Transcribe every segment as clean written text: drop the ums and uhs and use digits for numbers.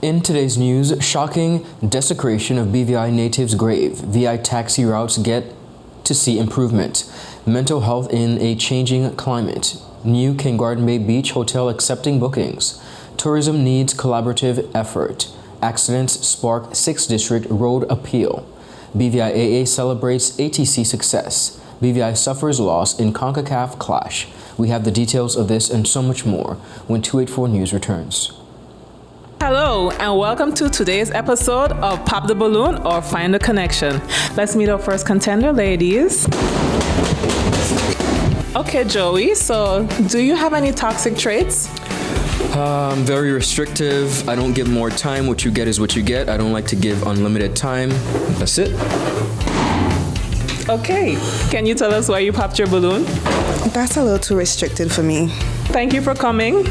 In today's news, shocking desecration of BVI natives' grave. VI taxi routes get to see improvement. Mental health in a changing climate. New King Garden Bay Beach Hotel accepting bookings. Tourism needs collaborative effort. Accidents spark 6th District Road appeal. BVIAA celebrates ATC success. BVI suffers loss in CONCACAF clash. We have the details of this and so much more when 284 News returns. Hello and welcome to today's episode of Pop the Balloon or Find the Connection. Let's meet our first contender, ladies. Okay, Joey, so do you have any toxic traits? I'm very restrictive. I don't give more time. What you get is what you get. I don't like to give unlimited time. That's it. Okay, can you tell us why you popped your balloon? That's a little too restricted for me. Thank you for coming.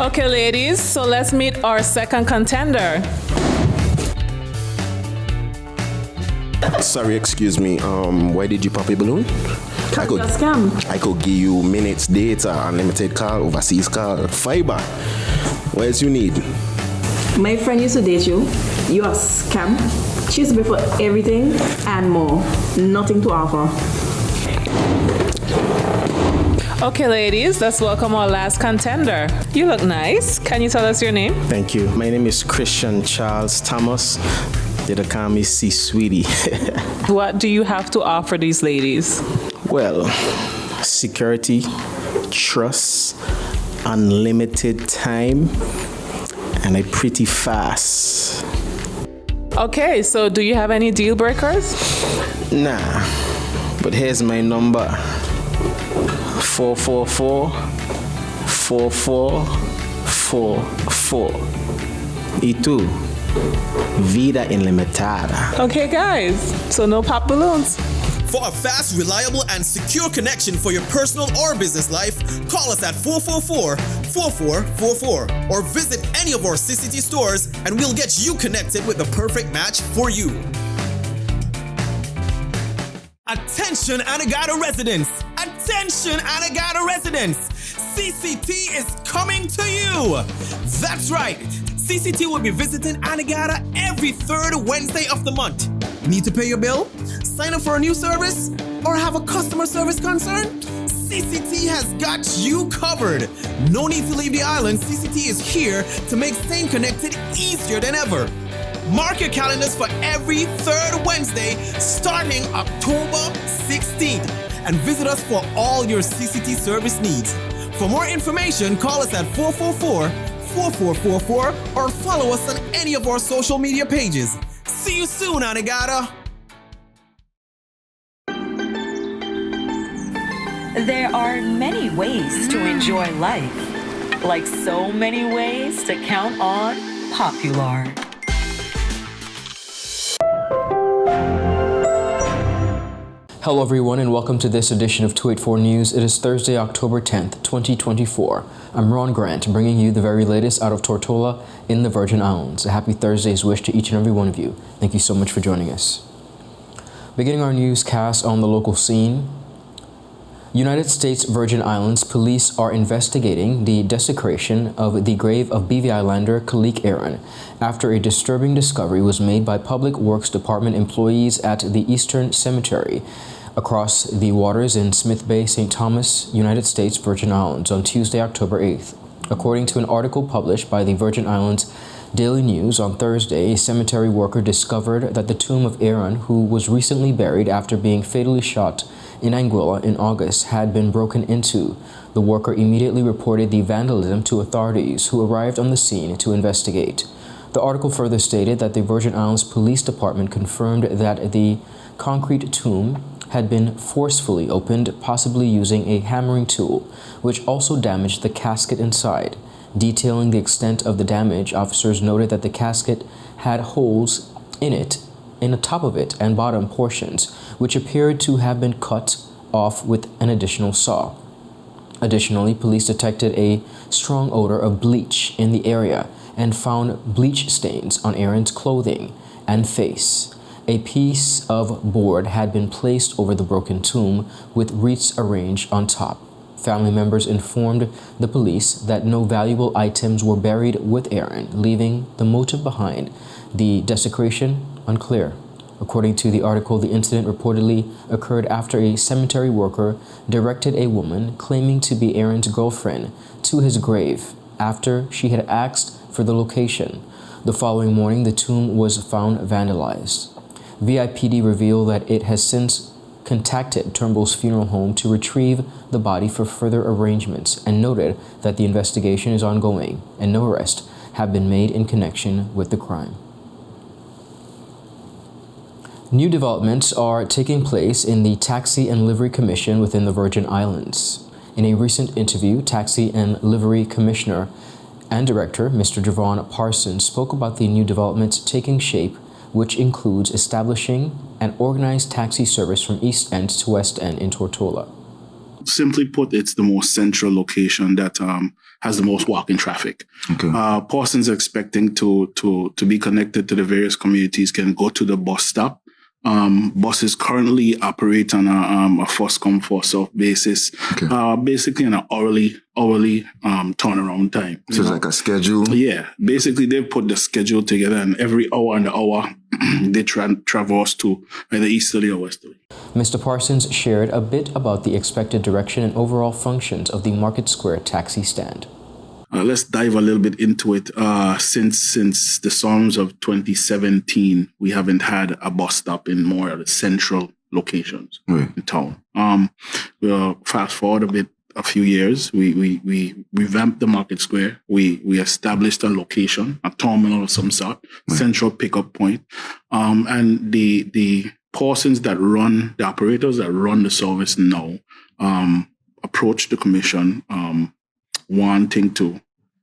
Okay, ladies, so let's meet our second contender. Sorry, excuse me. Why did you pop a balloon? I could give you minutes, data, unlimited call, overseas call, fiber. What else you need? My friend used to date you. You are a scam. She used to pay for everything and more. Nothing to offer. Okay, ladies, let's welcome our last contender. You look nice. Can you tell us your name? Thank you. My name is Christian Charles Thomas. They call me C Sweetie. What do you have to offer these ladies? Well, security, trust, unlimited time, and a pretty fast. Okay, so do you have any deal breakers? Nah, but here's my number. 444-4444. Y tú, vida ilimitada. Okay, guys, so no pop balloons. For a fast, reliable, and secure connection for your personal or business life, call us at 444-4444 or visit any of our CCT stores and we'll get you connected with the perfect match for you. Attention Anegada residents! Attention Anegada residents! CCT is coming to you! That's right! CCT will be visiting Anegada every third Wednesday of the month. Need to pay your bill? Sign up for a new service? Or have a customer service concern? CCT has got you covered. No need to leave the island. CCT is here to make staying connected easier than ever. Mark your calendars for every third Wednesday starting October 16th and visit us for all your CCT service needs. For more information, call us at 444-4444 or follow us on any of our social media pages. See you soon, Anegada! There are many ways to enjoy life, like so many ways to count on Popular. Hello everyone and welcome to this edition of 284 News. It is Thursday, October 10th, 2024. I'm Ron Grant, bringing you the very latest out of Tortola in the Virgin Islands. A happy Thursday's wish to each and every one of you. Thank you so much for joining us. Beginning our newscast on the local scene, United States Virgin Islands police are investigating the desecration of the grave of BVI lander Khalik Aaron after a disturbing discovery was made by Public Works Department employees at the Eastern Cemetery across the waters in Smith Bay, St. Thomas, United States Virgin Islands on Tuesday, October 8th. According to an article published by the Virgin Islands Daily News on Thursday, a cemetery worker discovered that the tomb of Aaron, who was recently buried after being fatally shot in Anguilla in August, had been broken into. The worker immediately reported the vandalism to authorities, who arrived on the scene to investigate. The article further stated that the Virgin Islands Police Department confirmed that the concrete tomb had been forcefully opened, possibly using a hammering tool, which also damaged the casket inside. Detailing the extent of the damage, officers noted that the casket had holes in the top of it and bottom portions, which appeared to have been cut off with an additional saw. Additionally, police detected a strong odor of bleach in the area and found bleach stains on Aaron's clothing and face. A piece of board had been placed over the broken tomb with wreaths arranged on top. Family members informed the police that no valuable items were buried with Aaron, leaving the motive behind the desecration unclear. According to the article, the incident reportedly occurred after a cemetery worker directed a woman claiming to be Aaron's girlfriend to his grave after she had asked for the location. The following morning, the tomb was found vandalized. VIPD revealed that it has since contacted Turnbull's funeral home to retrieve the body for further arrangements and noted that the investigation is ongoing and no arrests have been made in connection with the crime. New developments are taking place in the Taxi and Livery Commission within the Virgin Islands. In a recent interview, Taxi and Livery Commissioner and Director Mr. Javon Parsons spoke about the new developments taking shape, which includes establishing an organized taxi service from East End to West End in Tortola. Simply put, it's the most central location that has the most walking traffic. Okay. Persons expecting to be connected to the various communities can go to the bus stop. Buses currently operate on a first come first served basis, Okay. Basically on an hourly turnaround time. So it's like a schedule? Yeah, basically they put the schedule together, and every hour and the hour they traverse to either easterly or westerly. Mr. Parsons shared a bit about the expected direction and overall functions of the Market Square taxi stand. Let's dive a little bit into it. Since the storms of 2017, we haven't had a bus stop in more of the central locations in town. We'll fast forward a few years. We revamped the Market Square. We established a location, a terminal of some sort, central pickup point. And the persons that run, the operators that run the service now, approached the commission, wanting to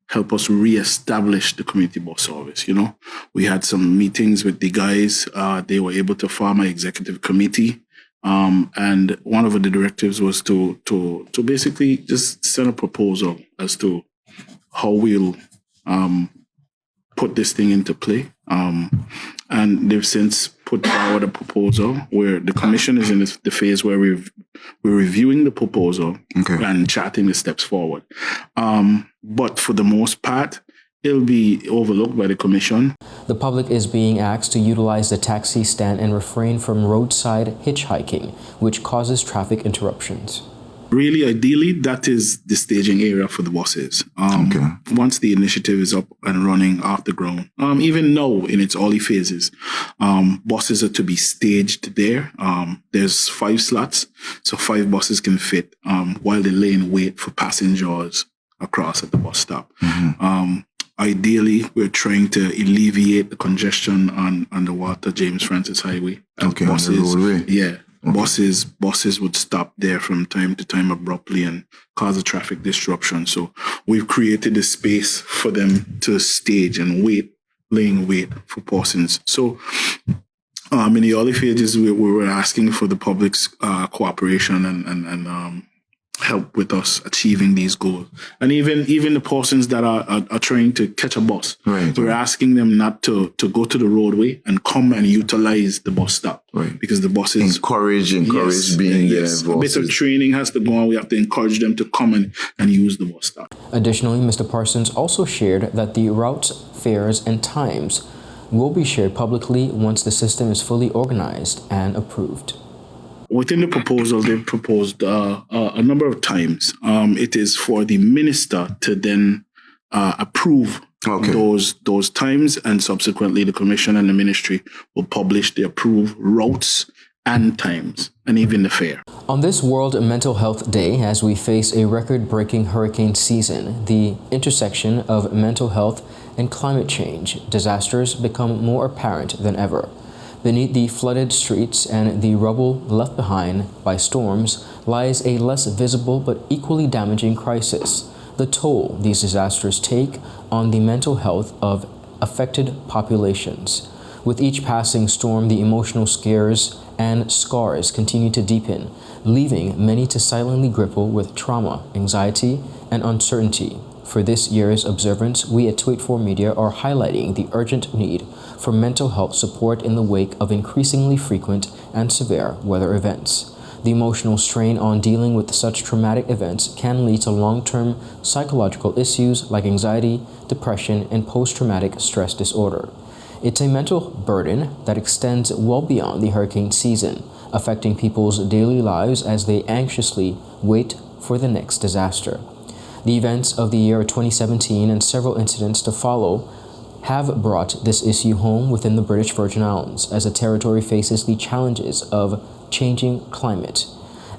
help us reestablish the community bus service. You know, we had some meetings with the guys. They were able to form an executive committee. And one of the directives was to basically just send a proposal as to how we'll put this thing into play. And they've since put forward a proposal where the commission is in the phase where we're reviewing the proposal and charting the steps forward. But for the most part, it'll be overlooked by the commission. The public is being asked to utilize the taxi stand and refrain from roadside hitchhiking, which causes traffic interruptions. Really, ideally, that is the staging area for the buses. Once the initiative is up and running off the ground, even now in its early phases, buses are to be staged there. There's 5 slots, so 5 buses can fit while they lay in wait for passengers across at the bus stop. Ideally, we're trying to alleviate the congestion on the Walter James Francis Highway. Buses, on the roadway. Yeah. Buses would stop there from time to time abruptly and cause a traffic disruption. So we've created a space for them to stage and laying wait for persons. So in the early phases, we were asking for the public's cooperation and help with us achieving these goals. And even the persons that are trying to catch a bus, we're asking them not to go to the roadway and come and utilize the bus stop. Because the buses encourage being there. A bit of training has to go on. We have to encourage them to come and use the bus stop. Additionally, Mr. Parsons also shared that the routes, fares, and times will be shared publicly once the system is fully organized and approved. Within the proposal, they've proposed a number of times. It is for the minister to then approve those times, and subsequently the commission and the ministry will publish the approved routes and times, and even the fare. On this World Mental Health Day, as we face a record-breaking hurricane season, the intersection of mental health and climate change disasters become more apparent than ever. Beneath the flooded streets and the rubble left behind by storms lies a less visible but equally damaging crisis: the toll these disasters take on the mental health of affected populations. With each passing storm, the emotional scares and scars continue to deepen, leaving many to silently grapple with trauma, anxiety, and uncertainty. For this year's observance, we at 284 Media are highlighting the urgent need for mental health support in the wake of increasingly frequent and severe weather events. The emotional strain on dealing with such traumatic events can lead to long-term psychological issues like anxiety, depression, and post-traumatic stress disorder. It's a mental burden that extends well beyond the hurricane season, affecting people's daily lives as they anxiously wait for the next disaster. The events of the year 2017 and several incidents to follow have brought this issue home within the British Virgin Islands as the territory faces the challenges of changing climate.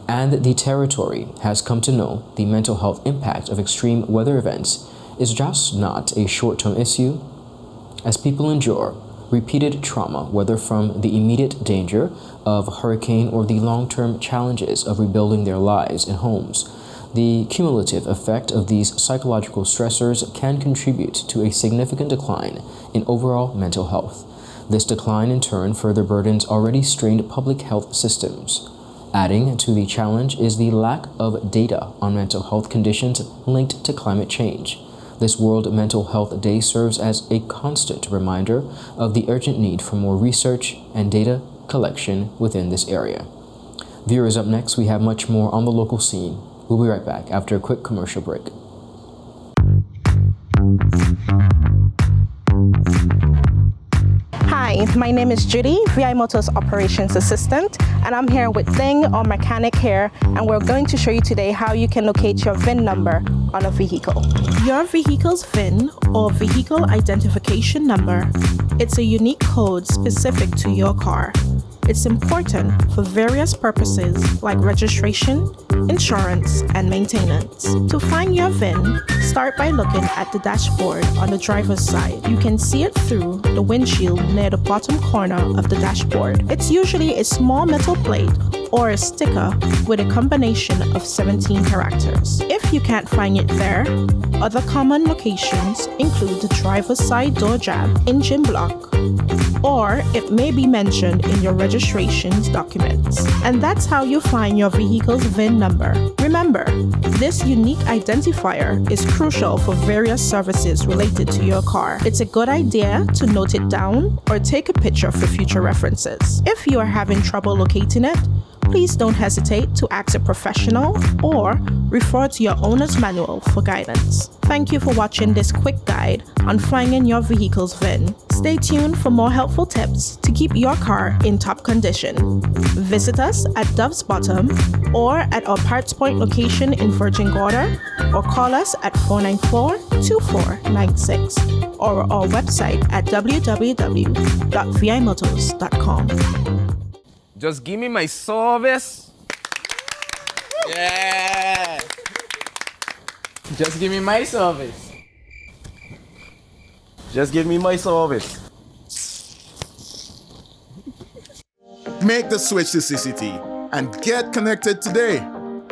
And the territory has come to know the mental health impact of extreme weather events is just not a short-term issue, as people endure repeated trauma, whether from the immediate danger of hurricane or the long-term challenges of rebuilding their lives and homes. The cumulative effect of these psychological stressors can contribute to a significant decline in overall mental health. This decline in turn further burdens already strained public health systems. Adding to the challenge is the lack of data on mental health conditions linked to climate change. This World Mental Health Day serves as a constant reminder of the urgent need for more research and data collection within this area. Viewers, up next, we have much more on the local scene. We'll be right back after a quick commercial break. Hi, my name is Judy, VI Motors Operations Assistant, and I'm here with Ding, our mechanic here, and we're going to show you today how you can locate your VIN number on a vehicle. Your vehicle's VIN, or vehicle identification number, it's a unique code specific to your car. It's important for various purposes like registration, insurance, and maintenance. To find your VIN, start by looking at the dashboard on the driver's side. You can see it through the windshield near the bottom corner of the dashboard. It's usually a small metal plate or a sticker with a combination of 17 characters. If you can't find it there, other common locations include the driver's side door jamb, engine block, or it may be mentioned in your registration's documents. And that's how you find your vehicle's VIN number. Remember, this unique identifier is crucial for various services related to your car. It's a good idea to note it down or take a picture for future references. If you are having trouble locating it, please don't hesitate to ask a professional or refer to your owner's manual for guidance. Thank you for watching this quick guide on finding your vehicle's VIN. Stay tuned for more helpful tips to keep your car in top condition. Visit us at Dove's Bottom or at our Parts Point location in Virgin Gorda, or call us at 494-2496 or our website at www.vimotors.com. Just give me my service. Yeah. Just give me my service. Just give me my service. Make the switch to CCT and get connected today.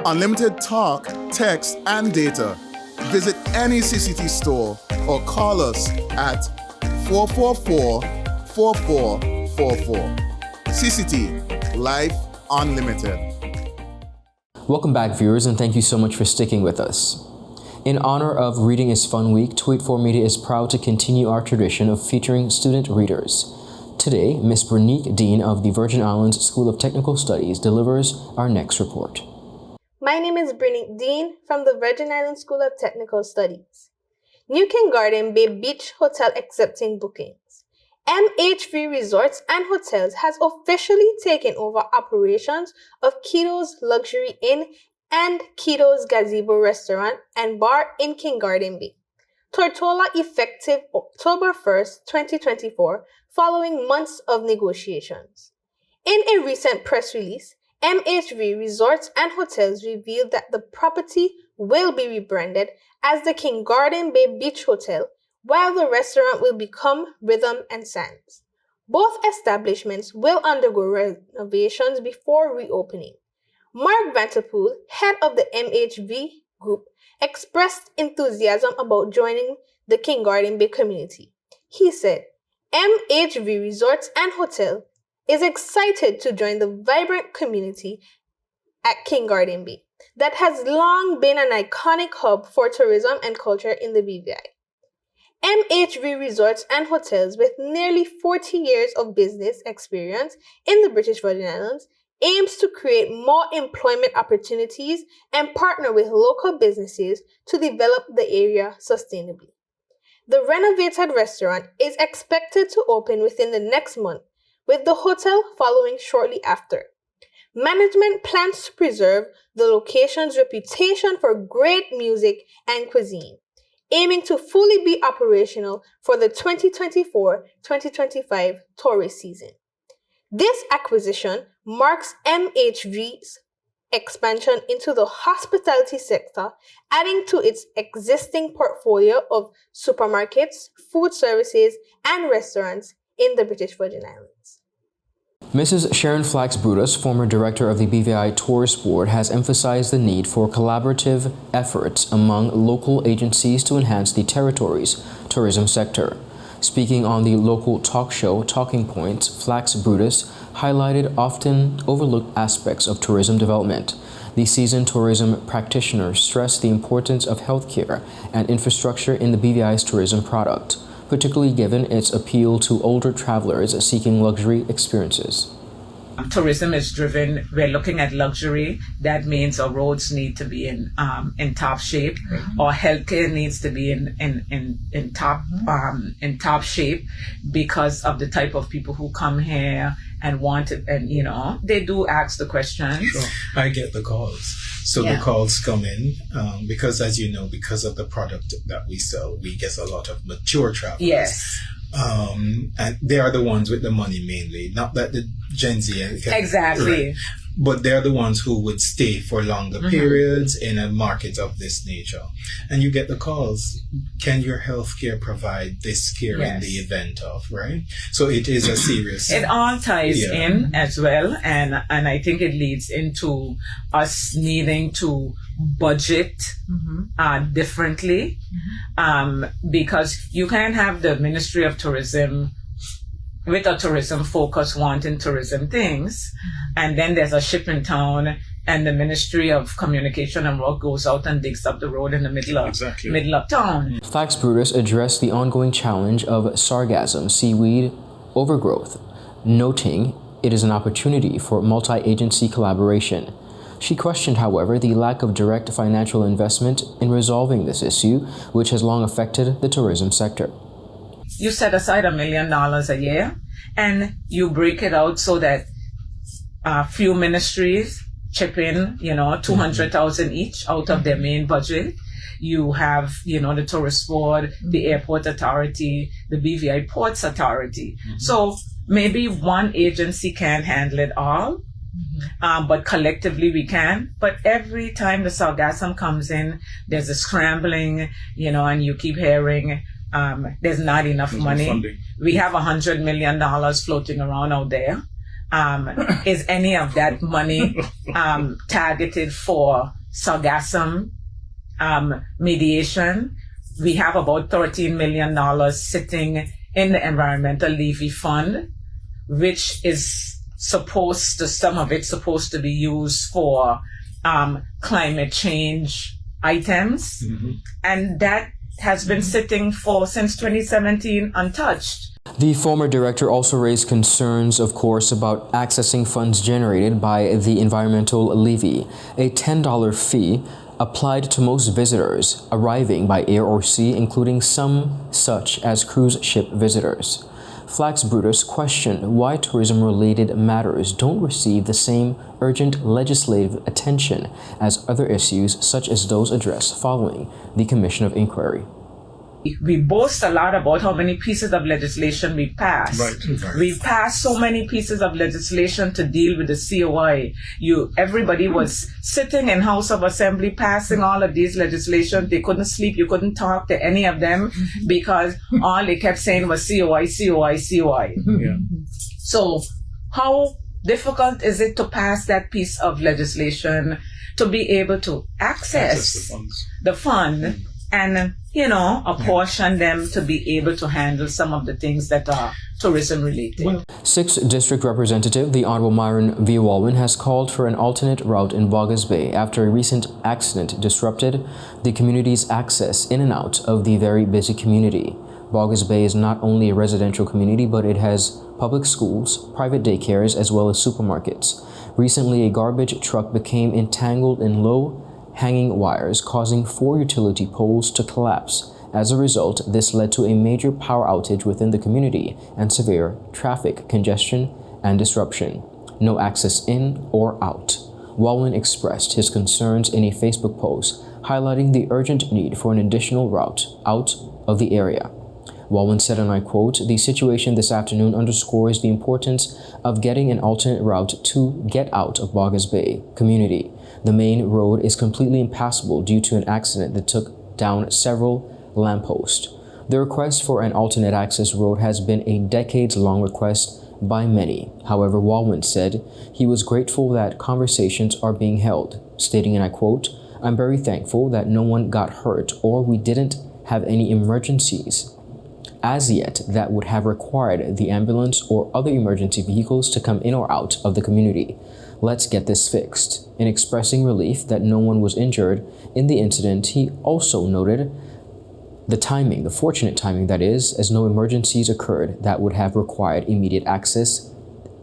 Unlimited talk, text, and data. Visit any CCT store or call us at 444-4444. CCT, Life Unlimited. Welcome back, viewers, and thank you so much for sticking with us. In honor of Reading is Fun Week, Tweet4 Media is proud to continue our tradition of featuring student readers. Today, Ms. Bernique Dean of the Virgin Islands School of Technical Studies delivers our next report. My name is Bernique Dean from the Virgin Islands School of Technical Studies. New King Garden Bay Beach Hotel accepting bookings. MHV Resorts and Hotels has officially taken over operations of Keto's Luxury Inn and Keto's Gazebo Restaurant and Bar in King Garden Bay, Tortola, effective October 1st, 2024, following months of negotiations. In a recent press release, MHV Resorts and Hotels revealed that the property will be rebranded as the King Garden Bay Beach Hotel, while the restaurant will become Rhythm and Sands. Both establishments will undergo renovations before reopening. Mark Vanterpool, head of the MHV Group, expressed enthusiasm about joining the King Garden Bay community. He said, MHV Resorts and Hotel is excited to join the vibrant community at King Garden Bay that has long been an iconic hub for tourism and culture in the BVI. MHV Resorts and Hotels, with nearly 40 years of business experience in the British Virgin Islands, aims to create more employment opportunities and partner with local businesses to develop the area sustainably. The renovated restaurant is expected to open within the next month, with the hotel following shortly after. Management plans to preserve the location's reputation for great music and cuisine, aiming to fully be operational for the 2024-2025 tourist season. This acquisition marks MHV's expansion into the hospitality sector, adding to its existing portfolio of supermarkets, food services, and restaurants in the British Virgin Islands. Mrs. Sharon Flax-Brutus, former director of the BVIAA Tourist Board, has emphasized the need for collaborative efforts among local agencies to enhance the territory's tourism sector. Speaking on the local talk show Talking Points, Flax-Brutus highlighted often overlooked aspects of tourism development. The seasoned tourism practitioner stressed the importance of healthcare and infrastructure in the BVIAA's tourism product, particularly given its appeal to older travelers seeking luxury experiences. Tourism is driven, we're looking at luxury. That means our roads need to be in top shape. Our healthcare needs to be in top shape because of the type of people who come here and want it, and they do ask the questions. Sure. I get the calls. So the calls come in because, as you know, because of the product that we sell, we get a lot of mature travelers. Yes. And they are the ones with the money mainly. Not that the Gen Z exactly. Right. But they're the ones who would stay for longer periods in a market of this nature. And you get the calls, can your healthcare provide this care in the event of, right? So it is a serious... It all ties in as well. And I think it leads into us needing to budget differently because you can't have the Ministry of Tourism with a tourism focus wanting tourism things, and then there's a ship in town and the Ministry of Communication and Work goes out and digs up the road in the middle of town. Flax-Brutus addressed the ongoing challenge of sargassum seaweed overgrowth, noting it is an opportunity for multi-agency collaboration. She questioned, however, the lack of direct financial investment in resolving this issue, which has long affected the tourism sector. You set aside $1 million a year and you break it out so that a few ministries chip in, $200,000 each out of their main budget. You have, the Tourist Board, the Airport Authority, the BVI Ports Authority. So maybe one agency can't handle it all, but collectively we can. But every time the sargassum comes in, there's a scrambling, and you keep hearing there's not enough money. We have $100 million floating around out there. Is any of that money targeted for sargassum mediation? We have about $13 million sitting in the Environmental Levy Fund, which is some of it's supposed to be used for climate change items. And that has been sitting since 2017 untouched. The former director also raised concerns, of course, about accessing funds generated by the environmental levy, a $10 fee applied to most visitors arriving by air or sea, including some such as cruise ship visitors. Flax-Brutus questioned why tourism-related matters don't receive the same urgent legislative attention as other issues such as those addressed following the Commission of Inquiry. We boast a lot about how many pieces of legislation we passed. We've passed so many pieces of legislation to deal with the COI. Everybody was sitting in House of Assembly passing all of these legislation. They couldn't sleep. You couldn't talk to any of them because all they kept saying was COI, COI, COI. So how difficult is it to pass that piece of legislation to be able to access the fund and apportion them to be able to handle some of the things that are tourism related. 6th District Representative, the Honorable Myron V. Walwyn, has called for an alternate route in Boggers Bay after a recent accident disrupted the community's access in and out of the very busy community. Boggers Bay is not only a residential community, but it has public schools, private daycares, as well as supermarkets. Recently, a garbage truck became entangled in low-hanging wires, causing 4 utility poles to collapse. As a result, this led to a major power outage within the community and severe traffic congestion and disruption. No access in or out. Walwyn expressed his concerns in a Facebook post, highlighting the urgent need for an additional route out of the area. Walwyn said, and I quote, "The situation this afternoon underscores the importance of getting an alternate route to get out of Boggers Bay community. The main road is completely impassable due to an accident that took down several lampposts. The request for an alternate access road has been a decades-long request by many." However, Walwyn said he was grateful that conversations are being held, stating, and I quote, "I'm very thankful that no one got hurt or we didn't have any emergencies as yet that would have required the ambulance or other emergency vehicles to come in or out of the community. Let's get this fixed." In expressing relief that no one was injured in the incident, he also noted the fortunate timing that is, as no emergencies occurred that would have required immediate access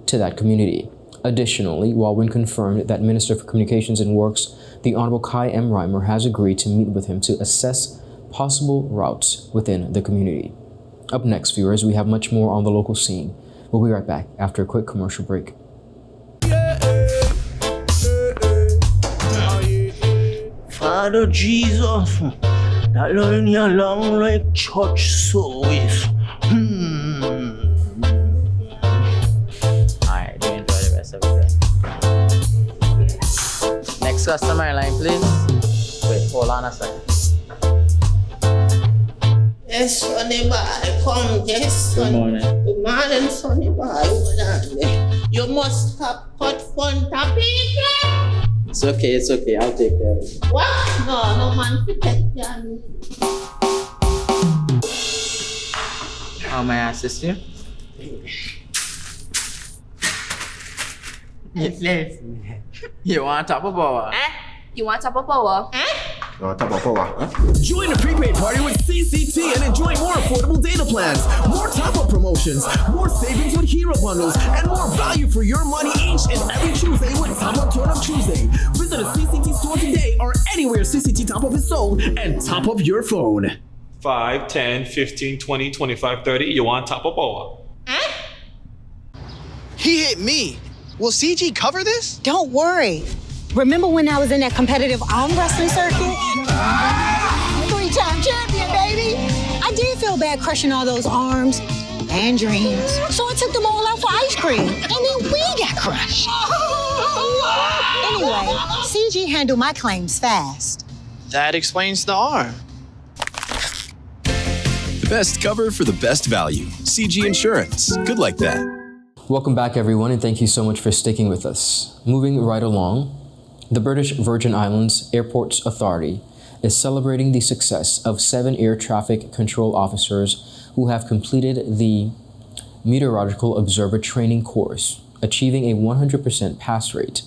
to that community. Additionally, Walwyn confirmed that Minister for Communications and Works, the Honorable Kai M. Reimer, has agreed to meet with him to assess possible routes within the community. Up next, viewers, we have much more on the local scene. We'll be right back after a quick commercial break. Father Jesus, that line you long like church service. Alright, do enjoy the rest of it then. Next customer line, please. Wait, hold on a second. Yes, Sonny boy, come, yes, Good Sonny. morning. Good morning, Sonny boy. Hold on there. You must have cut front of people. It's okay, I'll take care of it. What? No man protect you. How may I assist you? Yes. You want top of power? You want top of power? Join the prepaid party with CCT and enjoy more affordable data plans, more top-up promotions, more savings with hero bundles, and more value for your money each and every Tuesday with Top Up Turn Up Tuesday. Visit a CCT store today or anywhere CCT Top Up is sold and top up your phone. 5, 10, 15, 20, 25, 30. You want top of power? He hit me. Will CG cover this? Don't worry. Remember when I was in that competitive arm wrestling circuit? 3-time champion, baby. I did feel bad crushing all those arms and dreams. So I took them all out for ice cream. And then we got crushed. Anyway, CG handled my claims fast. That explains the arm. The best cover for the best value. CG Insurance. Good like that. Welcome back, everyone, and thank you so much for sticking with us. Moving right along, the British Virgin Islands Airports Authority is celebrating the success of 7 air traffic control officers who have completed the Meteorological Observer Training course, achieving a 100% pass rate.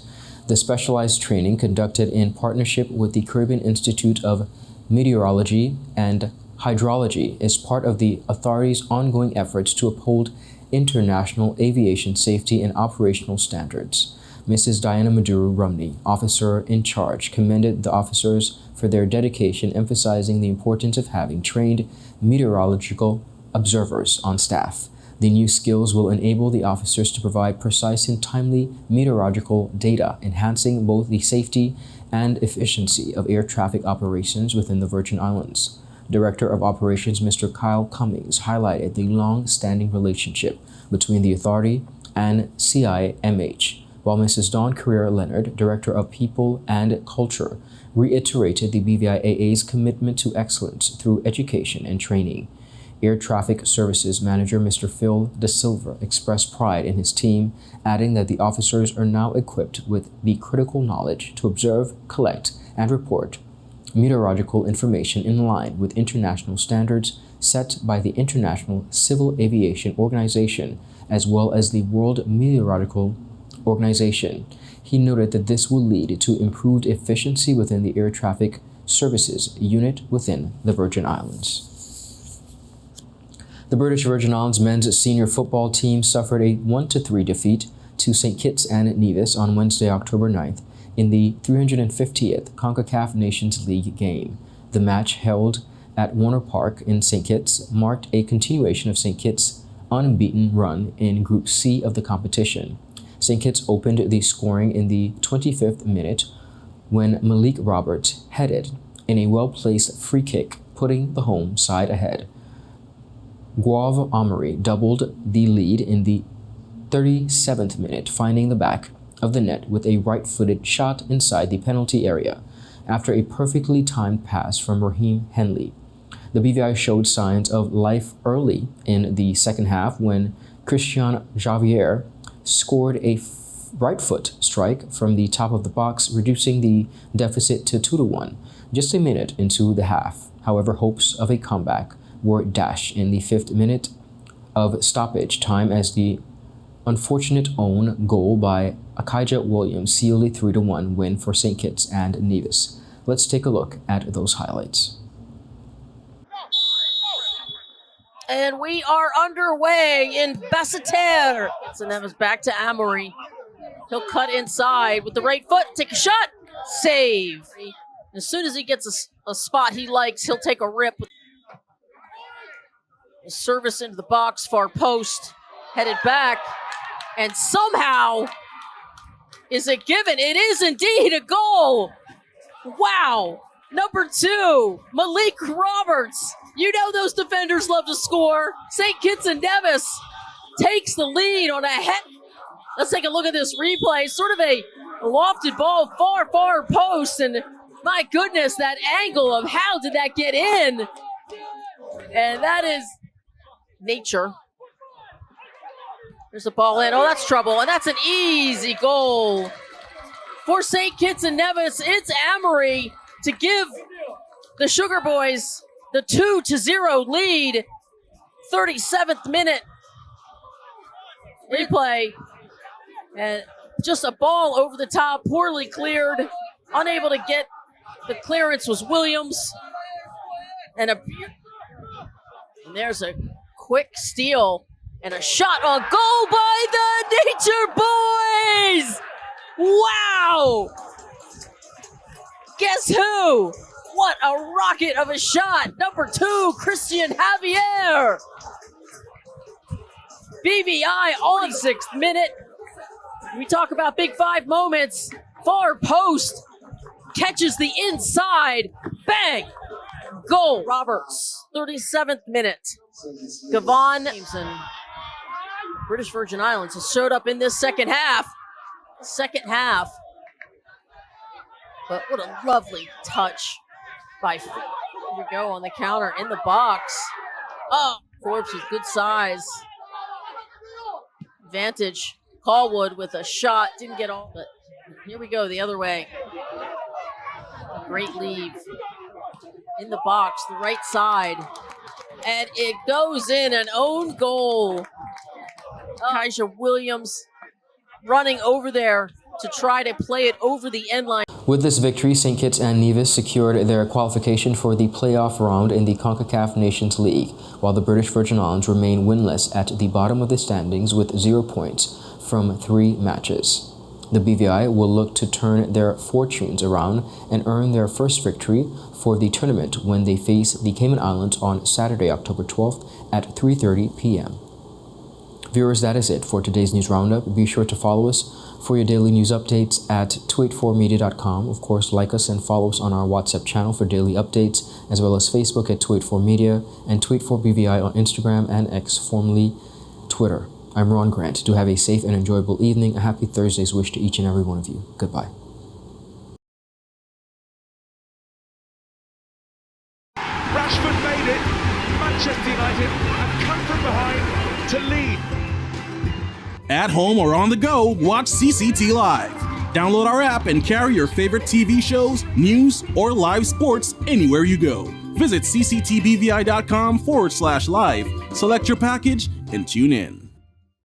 The specialized training, conducted in partnership with the Caribbean Institute of Meteorology and Hydrology, is part of the authority's ongoing efforts to uphold international aviation safety and operational standards. Mrs. Diana Maduru Rumney, officer in charge, commended the officers for their dedication, emphasizing the importance of having trained meteorological observers on staff. The new skills will enable the officers to provide precise and timely meteorological data, enhancing both the safety and efficiency of air traffic operations within the Virgin Islands. Director of Operations Mr. Kyle Cummings highlighted the long-standing relationship between the authority and CIMH, while Mrs. Dawn Carrera-Leonard, Director of People and Culture, reiterated the BVIAA's commitment to excellence through education and training. Air Traffic Services Manager Mr. Phil De Silva expressed pride in his team, adding that the officers are now equipped with the critical knowledge to observe, collect, and report meteorological information in line with international standards set by the International Civil Aviation Organization as well as the World Meteorological Organization. He noted that this will lead to improved efficiency within the air traffic services unit within the Virgin Islands. The British Virgin Islands men's senior football team suffered a 1-3 defeat to St. Kitts and Nevis on Wednesday, October 9th in the 350th CONCACAF Nations League game. The match, held at Warner Park in St. Kitts, marked a continuation of St. Kitts' unbeaten run in Group C of the competition. St. Kitts opened the scoring in the 25th minute when Malik Roberts headed in a well-placed free kick, putting the home side ahead. Guav Amory doubled the lead in the 37th minute, finding the back of the net with a right-footed shot inside the penalty area after a perfectly timed pass from Raheem Henley. The BVI showed signs of life early in the second half when Christian Javier scored a right foot strike from the top of the box, reducing the deficit to 2-1 just a minute into the half. However, hopes of a comeback were dashed in the 5th minute of stoppage time as the unfortunate own goal by Akaija Williams sealed a 3-1 win for St. Kitts and Nevis. Let's take a look at those highlights. And we are underway in Basseterre. So Nevis back to Amory. He'll cut inside with the right foot, take a shot, save. As soon as he gets a spot he likes, he'll take a rip. Service into the box, far post, headed back, and somehow is it given? It is indeed a goal. Wow. Number 2, Malik Roberts. You know those defenders love to score. St. Kitts and Nevis takes the lead on a head. Let's take a look at this replay. Sort of a lofted ball, far post, and my goodness, that angle of how did that get in? And that is nature. There's a ball in. Oh, that's trouble. And that's an easy goal. For St. Kitts and Nevis, it's Amory to give the Sugar Boys the 2-0 lead. 37th minute replay. And just a ball over the top, poorly cleared. Unable to get the clearance was Williams. And there's a quick steal and a shot on goal by the Nature Boys! Wow! Guess who? What a rocket of a shot! Number 2, Christian Javier! BVI on 6th minute. We talk about Big 5 moments. Far post, catches the inside, bang! Goal, Roberts, 37th minute. Gavon and British Virgin Islands has showed up in this second half. But what a lovely touch by, here we go on the counter in the box. Oh, Forbes with good size. Advantage, Callwood with a shot, didn't get all, but here we go the other way. Great leave. In the box, the right side. And it goes in, an own goal. Akaija Williams running over there to try to play it over the end line. With this victory, St. Kitts and Nevis secured their qualification for the playoff round in the CONCACAF Nations League, while the British Virgin Islands remain winless at the bottom of the standings with 0 points from 3 matches. The BVI will look to turn their fortunes around and earn their first victory for the tournament when they face the Cayman Islands on Saturday, October 12th at 3:30 p.m. Viewers, that is it for today's news roundup. Be sure to follow us for your daily news updates at 284media.com. Of course, like us and follow us on our WhatsApp channel for daily updates, as well as Facebook at 284media and 284BVI on Instagram and X, formerly Twitter. I'm Ron Grant. Do have a safe and enjoyable evening. A happy Thursday's wish to each and every one of you. Goodbye. Rashford made it. Manchester United have come from behind to lead. At home or on the go, watch CCT Live. Download our app and carry your favorite TV shows, news, or live sports anywhere you go. Visit cctbvi.com/live, select your package, and tune in.